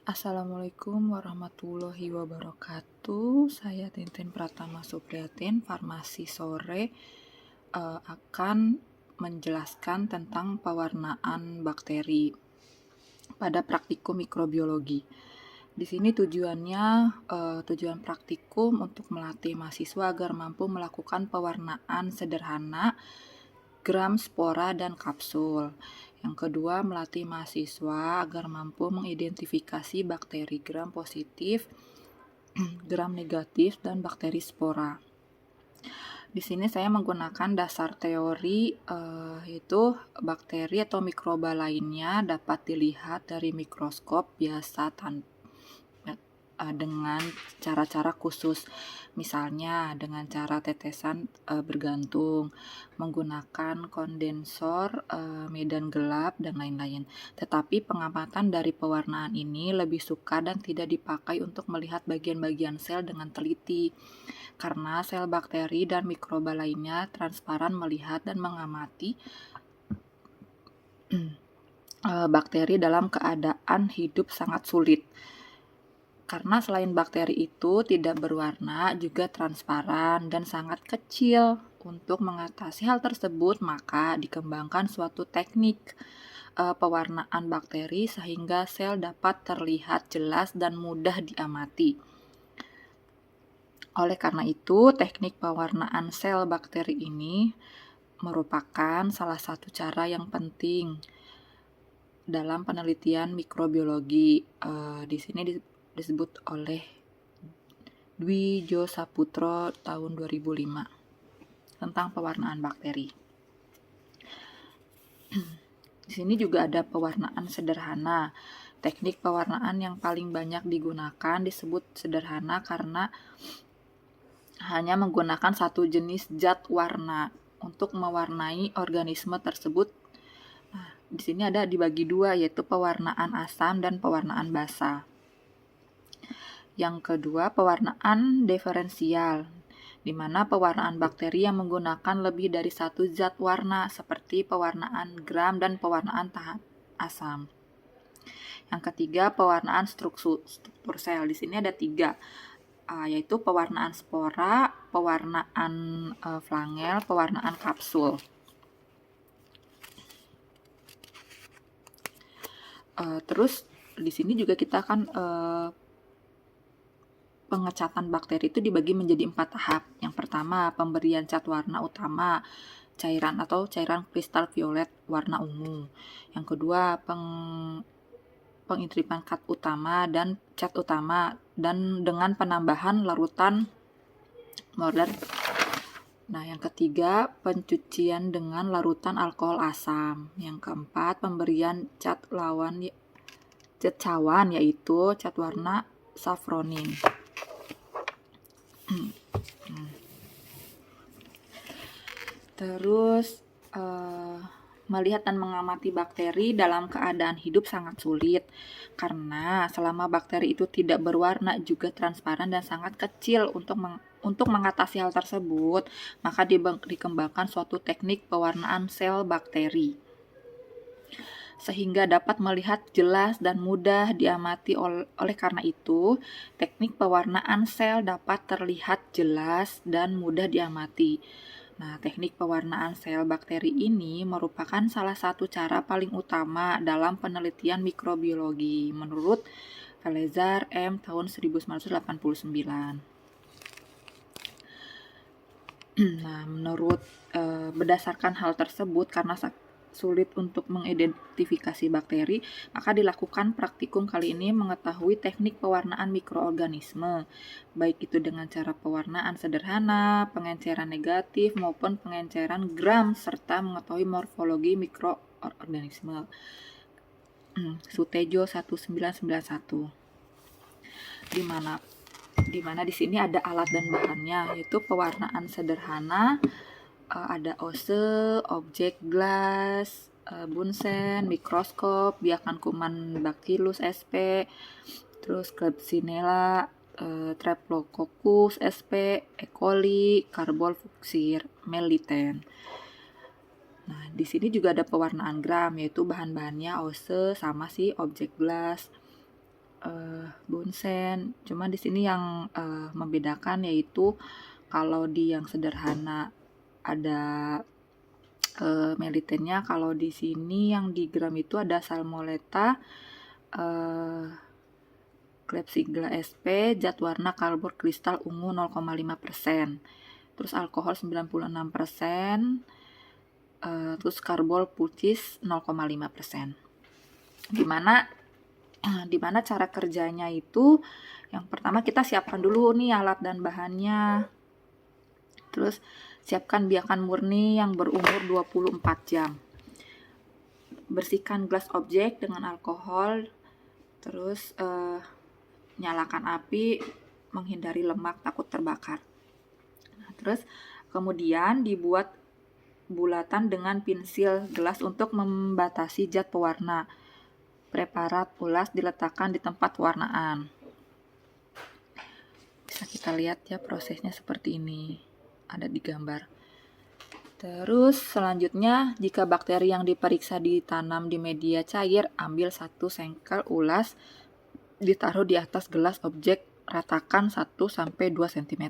Assalamualaikum warahmatullahi wabarakatuh. Saya Tintin Pratama Supriyatin, Farmasi Sore, akan menjelaskan tentang pewarnaan bakteri pada praktikum mikrobiologi. Di sini tujuan praktikum untuk melatih mahasiswa agar mampu melakukan pewarnaan sederhana gram, spora, dan kapsul. Yang kedua, melatih mahasiswa agar mampu mengidentifikasi bakteri gram positif, gram negatif, dan bakteri spora. Di sini saya menggunakan dasar teori yaitu bakteri atau mikroba lainnya dapat dilihat dari mikroskop biasa dengan cara-cara khusus, misalnya dengan cara tetesan bergantung, menggunakan kondensor, medan gelap, dan lain-lain. Tetapi pengamatan dari pewarnaan ini lebih suka dan tidak dipakai untuk melihat bagian-bagian sel dengan teliti, karena sel bakteri dan mikroba lainnya transparan melihat dan mengamati bakteri dalam keadaan hidup sangat sulit. Karena selain bakteri itu tidak berwarna, juga transparan dan sangat kecil. Untuk mengatasi hal tersebut, maka dikembangkan suatu teknik pewarnaan bakteri sehingga sel dapat terlihat jelas dan mudah diamati. Oleh karena itu, teknik pewarnaan sel bakteri ini merupakan salah satu cara yang penting dalam penelitian mikrobiologi. Di sini disebut oleh Dwi Jo Saputro tahun 2005 tentang pewarnaan bakteri. Di sini juga ada pewarnaan sederhana. Teknik pewarnaan yang paling banyak digunakan disebut sederhana karena hanya menggunakan satu jenis zat warna untuk mewarnai organisme tersebut. Nah, di sini ada dibagi dua, yaitu pewarnaan asam dan pewarnaan basa. Yang kedua, pewarnaan diferensial, di mana pewarnaan bakteri yang menggunakan lebih dari satu zat warna seperti pewarnaan gram dan pewarnaan tahap asam. Yang ketiga, pewarnaan struktur sel. Di sini ada 3, yaitu pewarnaan spora, pewarnaan flangel, pewarnaan kapsul. Terus di sini juga kita akan pengecatan bakteri itu dibagi menjadi 4 tahap. Yang pertama, pemberian cat warna utama, cairan atau cairan kristal violet warna ungu. Yang kedua, pengintripan cat utama dan cat utama dan dengan penambahan larutan modern. Nah, yang ketiga, pencucian dengan larutan alkohol asam. Yang keempat, pemberian cat cawan, yaitu cat warna safronin. Terus melihat dan mengamati bakteri dalam keadaan hidup sangat sulit, karena selama bakteri itu tidak berwarna, juga transparan dan sangat kecil. Untuk mengatasi hal tersebut, maka dikembangkan suatu teknik pewarnaan sel bakteri sehingga dapat melihat jelas dan mudah diamati. Oleh karena itu, teknik pewarnaan sel dapat terlihat jelas dan mudah diamati. Nah, teknik pewarnaan sel bakteri ini merupakan salah satu cara paling utama dalam penelitian mikrobiologi menurut Felezar M. tahun 1989. Nah, berdasarkan hal tersebut, karena sulit untuk mengidentifikasi bakteri, maka dilakukan praktikum kali ini mengetahui teknik pewarnaan mikroorganisme, baik itu dengan cara pewarnaan sederhana, pengenceran negatif, maupun pengenceran gram, serta mengetahui morfologi mikroorganisme. Sutejo 1991. Di mana di sini ada alat dan bahannya, yaitu pewarnaan sederhana, ada OSE, objek glass, bunsen, mikroskop, biakan kuman Bacillus sp, terus Klebsiella, Streptococcus sp, E. coli, Carbofluxir, meliten. Nah, di sini juga ada pewarnaan gram, yaitu bahan-bahannya OSE sama si objek glass. bunsen. Cuma di sini yang membedakan yaitu kalau di yang sederhana ada melitennya, kalau di sini yang di gram itu ada salmonella, Klebsiella sp, zat warna karbon kristal ungu 0,5%, terus alkohol 96%, terus karbol putih 0,5%. Dimana cara kerjanya itu, yang pertama kita siapkan dulu nih alat dan bahannya. Terus siapkan biakan murni yang berumur 24 jam. Bersihkan gelas objek dengan alkohol. Terus nyalakan api, menghindari lemak takut terbakar. Nah, terus kemudian dibuat bulatan dengan pensil gelas untuk membatasi zat pewarna. Preparat ulas diletakkan di tempat warnaan. Bisa kita lihat ya prosesnya seperti ini, ada di gambar. Terus selanjutnya, jika bakteri yang diperiksa ditanam di media cair, ambil 1 sengkel ulas, ditaruh di atas gelas objek, ratakan 1-2 cm.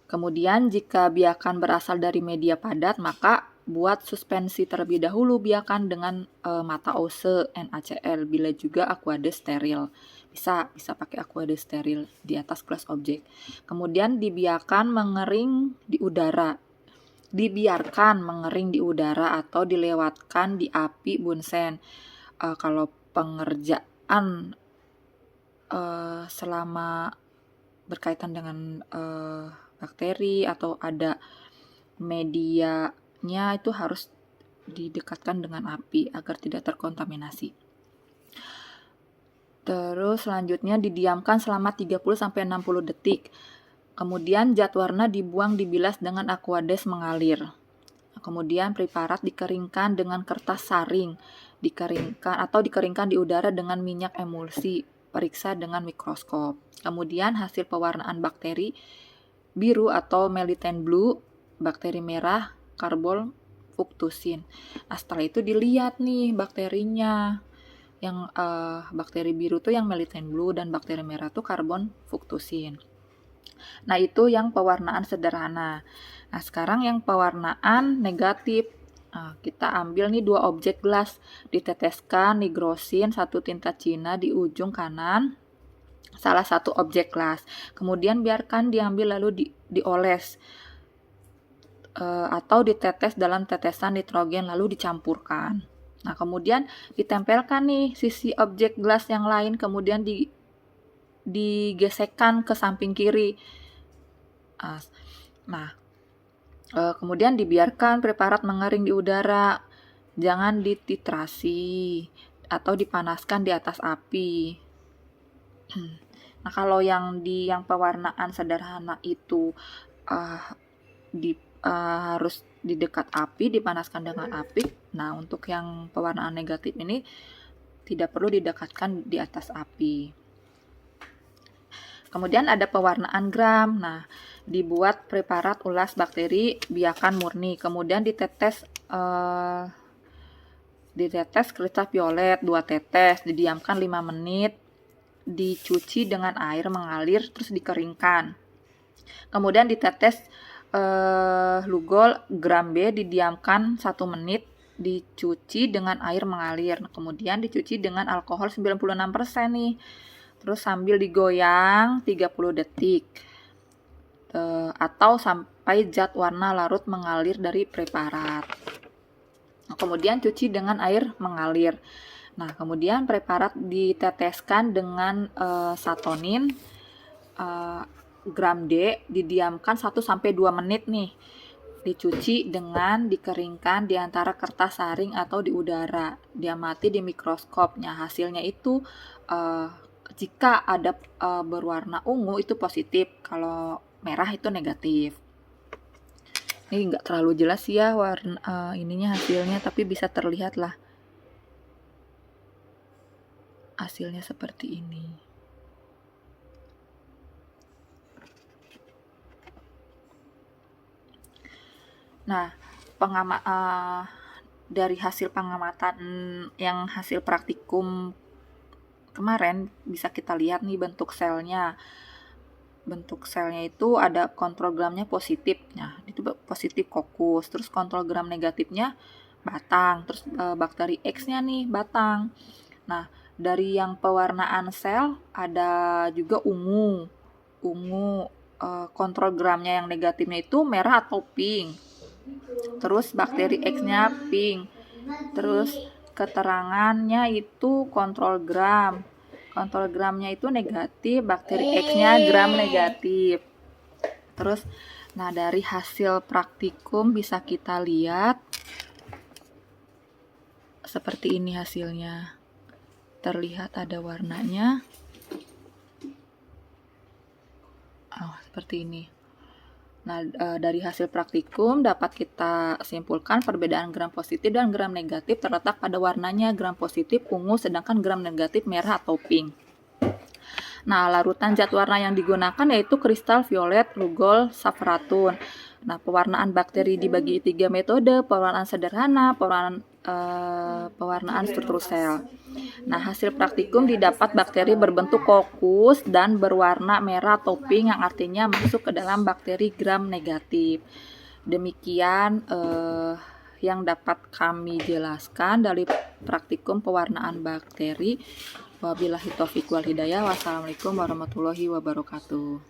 Kemudian jika biakan berasal dari media padat, maka buat suspensi terlebih dahulu biakan dengan mata ose NaCl, bila juga aqueous steril. Bisa pakai aqueous steril di atas gelas objek. Kemudian dibiarkan mengering di udara. Atau dilewatkan di api bunsen. Kalau pengerjaan selama berkaitan dengan bakteri atau ada medianya, itu harus didekatkan dengan api agar tidak terkontaminasi. Terus selanjutnya didiamkan selama 30-60 detik. Kemudian zat warna dibuang, dibilas dengan aqueous mengalir. Kemudian preparat dikeringkan dengan kertas saring, dikeringkan di udara dengan minyak emulsi, periksa dengan mikroskop. Kemudian hasil pewarnaan bakteri biru atau meliten blue, bakteri merah karbol fuktusin. Nah, setelah itu dilihat nih bakterinya. Yang bakteri biru tuh yang meliten blue dan bakteri merah tuh karbon fuktusin. Nah, itu yang pewarnaan sederhana. Nah, sekarang yang pewarnaan negatif. Nah, kita ambil nih 2 objek gelas, diteteskan nigrosin 1 tinta Cina di ujung kanan salah satu objek gelas. Kemudian biarkan diambil lalu dioles atau ditetes dalam tetesan nitrogen lalu dicampurkan. Nah, kemudian ditempelkan nih sisi objek gelas yang lain, kemudian digesekkan ke samping kiri. Nah, kemudian dibiarkan preparat mengering di udara. Jangan dititrasi atau dipanaskan di atas api. Nah, kalau yang pewarnaan sederhana itu harus di dekat api, dipanaskan dengan api. Nah, untuk yang pewarnaan negatif ini tidak perlu didekatkan di atas api. Kemudian ada pewarnaan gram. Nah, dibuat preparat ulas bakteri biakan murni, kemudian ditetes kristal violet 2 tetes, didiamkan 5 menit, dicuci dengan air mengalir, terus dikeringkan. Kemudian ditetes Lugol gram B, didiamkan 1 menit, dicuci dengan air mengalir. Kemudian dicuci dengan alkohol 96% nih. Terus sambil digoyang 30 detik. Atau sampai zat warna larut mengalir dari preparat. Kemudian cuci dengan air mengalir. Nah, kemudian preparat diteteskan dengan satonin gram D, didiamkan 1-2 menit nih. Dicuci dengan dikeringkan di antara kertas saring atau di udara. Diamati di mikroskopnya. Hasilnya itu jika ada berwarna ungu itu positif, kalau merah itu negatif. Ini nggak terlalu jelas ya warna ininya hasilnya, tapi bisa terlihat lah hasilnya seperti ini. Nah, dari hasil pengamatan yang hasil praktikum kemarin bisa kita lihat nih bentuk selnya. Bentuk selnya itu ada kontrol gramnya positif. Nah, itu positif kokus. Terus kontrol gram negatifnya batang. Terus bakteri X-nya nih batang. Nah, dari yang pewarnaan sel ada juga ungu. Kontrol gramnya yang negatifnya itu merah atau pink. Terus bakteri X-nya pink. Terus keterangannya itu kontrol gram. Kontrol gramnya itu negatif, bakteri X-nya gram negatif. Terus nah dari hasil praktikum bisa kita lihat seperti ini hasilnya. Terlihat ada warnanya. Seperti ini. Nah, dari hasil praktikum dapat kita simpulkan perbedaan gram positif dan gram negatif terletak pada warnanya. Gram positif ungu, sedangkan gram negatif merah atau pink. Nah, larutan zat warna yang digunakan yaitu kristal violet, rugol, safratun. Nah, pewarnaan bakteri dibagi 3 metode: pewarnaan sederhana, pewarnaan struktur sel. Nah, hasil praktikum didapat bakteri berbentuk kokus dan berwarna merah atau pink yang artinya masuk ke dalam bakteri gram negatif. Demikian yang dapat kami jelaskan dari praktikum pewarnaan bakteri. Wabillahi taufiq wal hidayah. Wassalamualaikum warahmatullahi wabarakatuh.